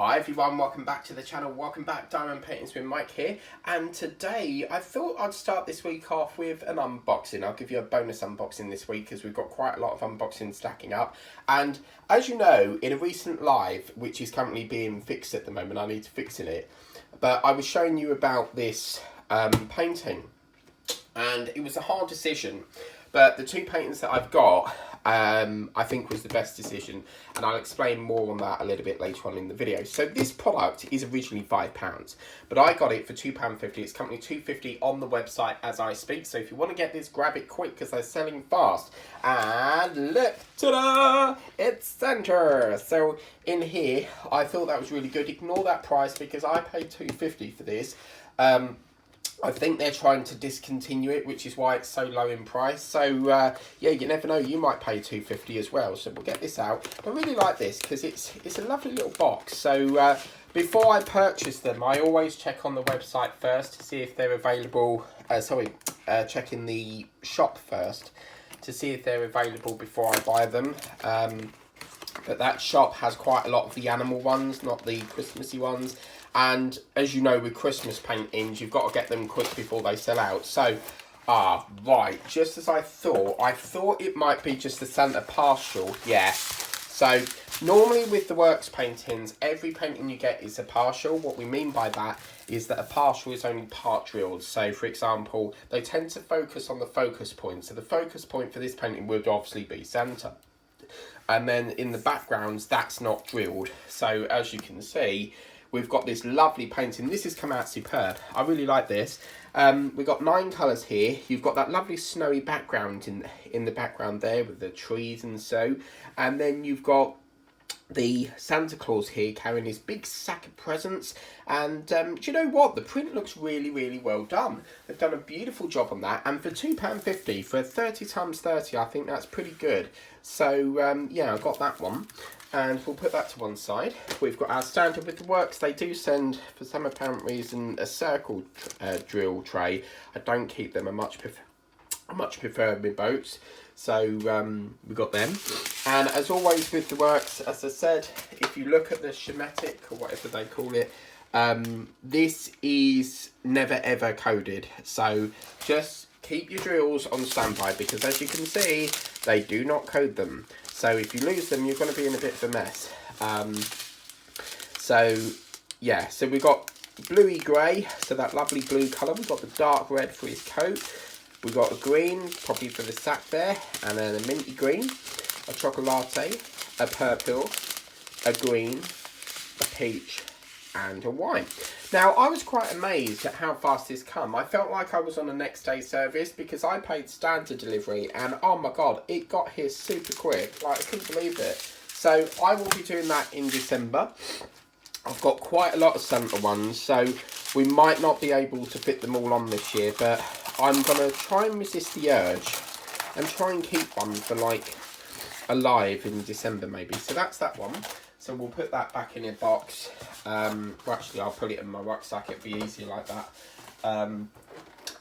Hi everyone, welcome back to the channel, welcome back, Diamond Paintings with Mike here, and today I thought I'd start this week off with an unboxing. I'll give you a bonus unboxing this week because we've got quite a lot of unboxings stacking up, and as you know, in a recent live, which is currently being fixed at the moment, I need to fix it, but I was showing you about this painting, and it was a hard decision, but the two paintings that I've got, I think was the best decision, and I'll explain more on that a little bit later on in the video. So this product is originally £5, but I got it for £2.50. It's currently £2.50 on the website as I speak, so if you want to get this, grab it quick because they're selling fast. And look, ta-da! It's center. So in here, I thought that was really good. Ignore that price because I paid £2.50 for this. I think they're trying to discontinue it, which is why it's so low in price. So, yeah, you never know. You might pay £2.50 as well. So we'll get this out. I really like this because it's a lovely little box. So before I purchase them, I always check on the website first to see if they're available. Check in the shop first to see if they're available before I buy them. But that shop has quite a lot of the animal ones, not the Christmassy ones. And as you know, with Christmas paintings, you've got to get them quick before they sell out. So, right, just as I thought it might be just the Santa partial. Yeah. So, normally with the works paintings, every painting you get is a partial. What we mean by that is that a partial is only part drilled. So, for example, they tend to focus on the focus point. So, the focus point for this painting would obviously be Santa. And then in the backgrounds, that's not drilled. So, as you can see, we've got this lovely painting. This has come out superb. I really like this. We've got 9 colours here. You've got that lovely snowy background in the background there with the trees and so. And then you've got the Santa Claus here carrying his big sack of presents. And do you know what? The print looks really, really well done. They've done a beautiful job on that. And for £2.50, for 30 times 30, I think that's pretty good. So, yeah, I got that one. And we'll put that to one side. We've got our standard with the works. They do send, for some apparent reason, a circle drill tray. I don't keep them. I much prefer my boats. So we got them. And as always with the works, as I said, if you look at the schematic or whatever they call it, this is never ever coded. So just keep your drills on standby because as you can see, they do not code them. So if you lose them, you're going to be in a bit of a mess. So yeah, so we've got bluey grey, so that lovely blue colour. We've got the dark red for his coat. We've got a green, probably for the sack there, and then a minty green, a chocolate, a purple, a green, a peach, and a wine. Now, I was quite amazed at how fast this come. I felt like I was on a next day service because I paid standard delivery and oh my god, it got here super quick. Like, I couldn't believe it. So I will be doing that in December. I've got quite a lot of Santa ones, so we might not be able to fit them all on this year, but I'm going to try and resist the urge and try and keep one for like alive in December maybe. So that's that one. So we'll put that back in a box. Well, actually, I'll put it in my rucksack. It'll be easier like that. And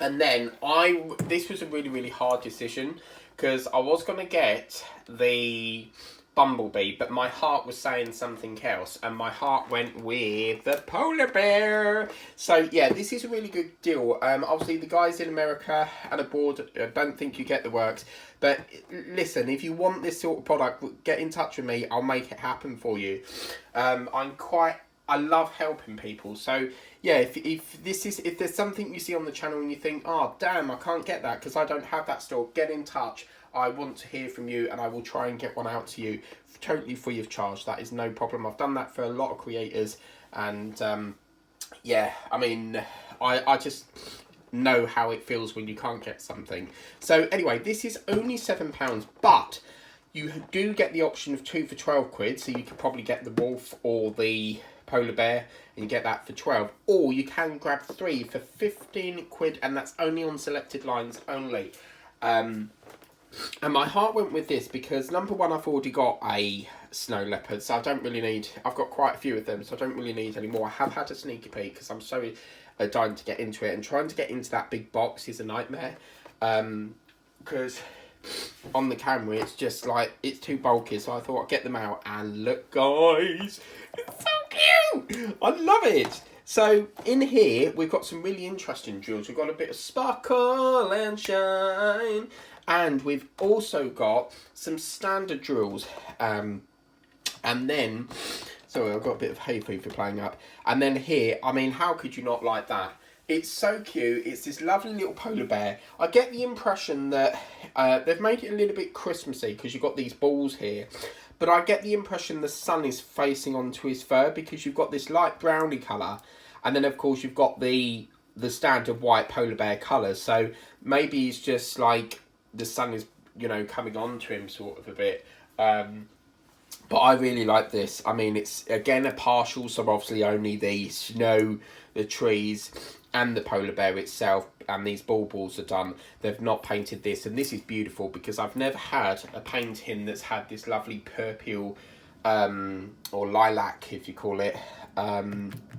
then this was a really, really hard decision because I was going to get the Bumblebee, but my heart was saying something else, and my heart went with the polar bear. So yeah, this is a really good deal. Obviously the guys in America and abroad don't think you get the works, but listen, if you want this sort of product, get in touch with me. I'll make it happen for you. I love helping people. So yeah, if there's something you see on the channel and you think, oh damn, I can't get that because I don't have that store, get in touch. I want to hear from you and I will try and get one out to you totally free of charge. That is no problem. I've done that for a lot of creators, and yeah, I mean, I just know how it feels when you can't get something. So anyway, this is only £7, but you do get the option of 2 for 12 quid, so you could probably get the wolf or the polar bear and you get that for 12, or you can grab 3 for 15 quid, and that's only on selected lines only. And my heart went with this because number one, I've already got a snow leopard, so I don't really need, I've got quite a few of them, so I don't really need any more. I have had a sneaky peek because I'm so dying to get into it, and trying to get into that big box is a nightmare because on the camera it's just like, it's too bulky, so I thought I'd get them out, and look guys, it's so cute. I love it. So in here, we've got some really interesting drills. We've got a bit of sparkle and shine. And we've also got some standard drills. And then, sorry, I've got a bit of hay fever playing up. And then here, I mean, how could you not like that? It's so cute. It's this lovely little polar bear. I get the impression that they've made it a little bit Christmassy because you've got these balls here. But I get the impression the sun is facing onto his fur because you've got this light browny colour. And then, of course, you've got the standard white polar bear colour. So maybe it's just like the sun is, you know, coming onto him sort of a bit. But I really like this. I mean, it's, again, a partial, so obviously only the snow, the trees, and the polar bear itself, and these baubles are done. They've not painted this, and this is beautiful because I've never had a painting that's had this lovely purple, or lilac, if you call it,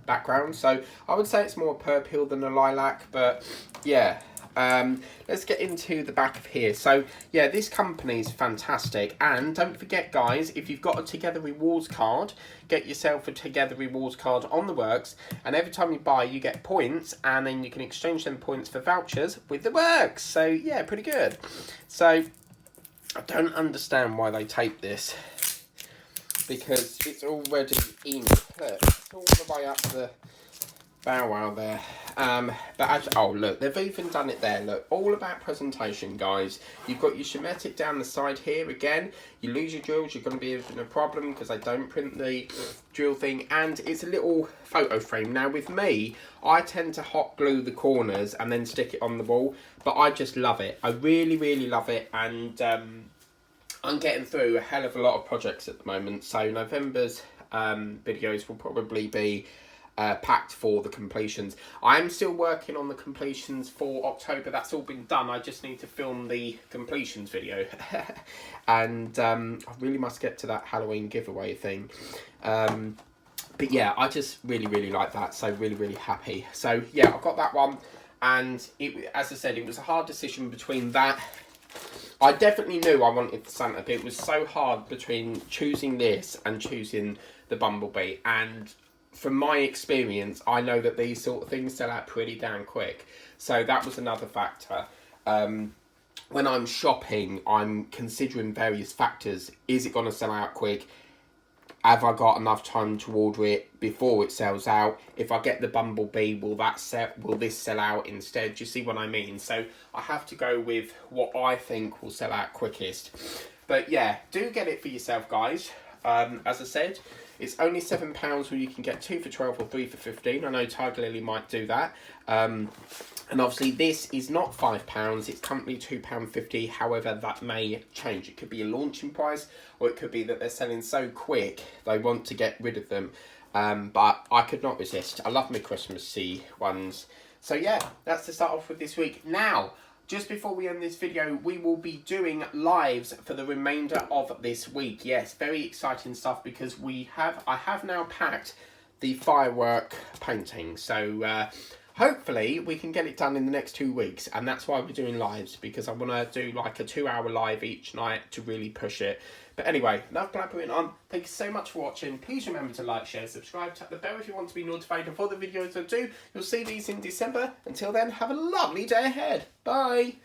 background. So I would say it's more purple than a lilac, but yeah. Let's get into the back of here. So yeah, this company is fantastic, and don't forget guys, if you've got a Together Rewards card, get yourself a Together Rewards card on the works, and every time you buy you get points, and then you can exchange them points for vouchers with the works. So yeah, pretty good. So I don't understand why they tape this, because it's already in. Look, it's all the way up the bow wow there. But as, oh look, they've even done it there. Look, all about presentation, guys. You've got your schematic down the side here. Again, you lose your drills, you're going to be in a problem because they don't print the drill thing, and it's a little photo frame. Now with me, I tend to hot glue the corners and then stick it on the wall, but I just love it. I really, really love it, and I'm getting through a hell of a lot of projects at the moment. So November's videos will probably be packed for the completions. I'm still working on the completions for October. That's all been done. I just need to film the completions video. And I really must get to that Halloween giveaway thing. But yeah, I just really, really like that. So really, really happy. So yeah, I've got that one. And it, as I said, it was a hard decision between that. I definitely knew I wanted the Santa, but it was so hard between choosing this and choosing the Bumblebee. And from my experience, I know that these sort of things sell out pretty damn quick. So that was another factor. When I'm shopping, I'm considering various factors. Is it going to sell out quick? Have I got enough time to order it before it sells out? If I get the Bumblebee, will this sell out instead? Do you see what I mean? So I have to go with what I think will sell out quickest. But yeah, do get it for yourself, guys. As I said, it's only £7 where you can get 2 for 12 or 3 for 15. I know Tiger Lily might do that. And obviously this is not £5, it's currently £2.50. However, that may change. It could be a launching price, or it could be that they're selling so quick they want to get rid of them. But I could not resist. I love my Christmassy ones. So yeah, that's to start off with this week. Now, just before we end this video, we will be doing lives for the remainder of this week. Yes, very exciting stuff, because I have now packed the firework painting. So hopefully we can get it done in the next 2 weeks, and that's why we're doing lives, because I want to do like a 2-hour live each night to really push it. But anyway, enough blabbering on. Thank you so much for watching. Please remember to like, share, subscribe, tap the bell if you want to be notified of all the videos I do. You'll see these in December. Until then, have a lovely day ahead. Bye.